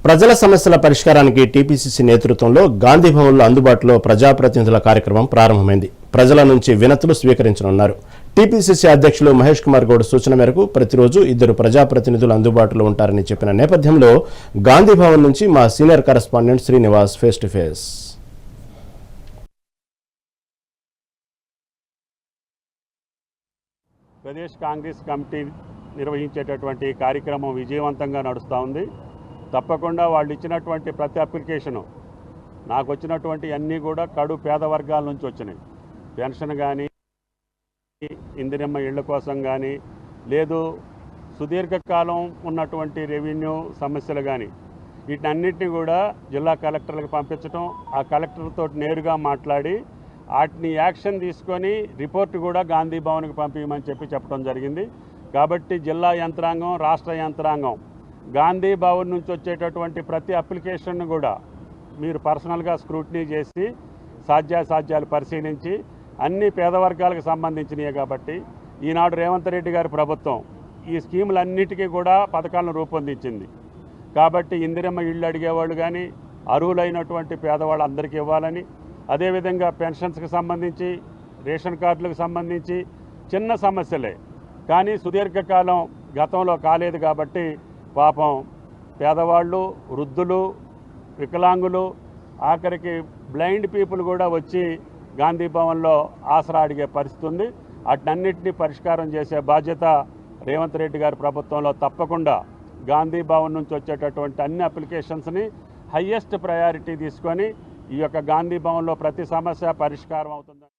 ప్రజల సమస్యల పరిష్కారానికి టీపీసీసీ నేతృత్వంలో గాంధీ భవన్లో అందుబాటులో ప్రజాప్రతినిధుల కార్యక్రమం ప్రారంభమైంది. ప్రజల నుంచి వినతులు స్వీకరించనున్నారు. టీపీసీసీ అధ్యక్షులు మహేష్ కుమార్ గౌడ్ సూచన మేరకు ప్రతిరోజు 2 ప్రజాప్రతినిధులు అందుబాటులో ఉంటారని చెప్పిన నేపథ్యంలో గాంధీ భవన్ నుంచి మా senior correspondent Srinivas face to face. Pradesh Congress committee నిర్వహించేటటువంటి కార్యక్రమం విజయవంతంగా నడుస్తూ ఉంది. తప్పకుండా వాళ్ళు ఇచ్చినటువంటి ప్రతి అప్లికేషను నాకు వచ్చినటువంటి అన్నీ కూడా కడు పేద వర్గాల నుంచి వచ్చినాయి. పెన్షన్ కానీ, ఇందిరమ్మ ఇళ్ల కోసం కానీ, లేదు సుదీర్ఘకాలం ఉన్నటువంటి రెవెన్యూ సమస్యలు కానీ, వీటన్నిటిని కూడా జిల్లా కలెక్టర్లకు పంపించడం, ఆ కలెక్టర్తో నేరుగా మాట్లాడి వాటిని యాక్షన్ తీసుకొని రిపోర్ట్ కూడా గాంధీ భవన్కి పంపించమని చెప్పడం జరిగింది. కాబట్టి జిల్లా యంత్రాంగం, రాష్ట్ర యంత్రాంగం గాంధీ భవన్ నుంచి వచ్చేటటువంటి ప్రతి అప్లికేషన్ను కూడా మీరు పర్సనల్గా స్క్రూటినీ చేసి సాధ్యాసాధ్యాలు పరిశీలించి అన్ని పేద వర్గాలకు సంబంధించినవి కాబట్టి ఈనాడు రేవంత్ రెడ్డి గారి ప్రభుత్వం ఈ స్కీములన్నిటికీ కూడా పథకాలను రూపొందించింది. కాబట్టి ఇందిరమ్మ ఇళ్ళు అడిగేవాళ్ళు కానీ, అర్హులైనటువంటి పేదవాళ్ళు అందరికీ ఇవ్వాలని, అదేవిధంగా పెన్షన్స్కి సంబంధించి, రేషన్ కార్డులకు సంబంధించి చిన్న సమస్యలే కానీ సుదీర్ఘకాలం గతంలో కాలేదు కాబట్టి పాపం పేదవాళ్ళు, వృద్ధులు, వికలాంగులు, ఆఖరికి బ్లైండ్ పీపుల్ కూడా వచ్చి గాంధీ భవన్లో ఆసరా అడిగే పరిస్థితి ఉంది. వాటినన్నింటినీ పరిష్కారం చేసే బాధ్యత రేవంత్ రెడ్డి గారి ప్రభుత్వంలో తప్పకుండా గాంధీ భవన్ నుంచి వచ్చేటటువంటి అన్ని అప్లికేషన్స్ని హయ్యెస్ట్ ప్రయారిటీ తీసుకొని ఈ యొక్క గాంధీ భవన్లో ప్రతి సమస్య పరిష్కారం అవుతుంది.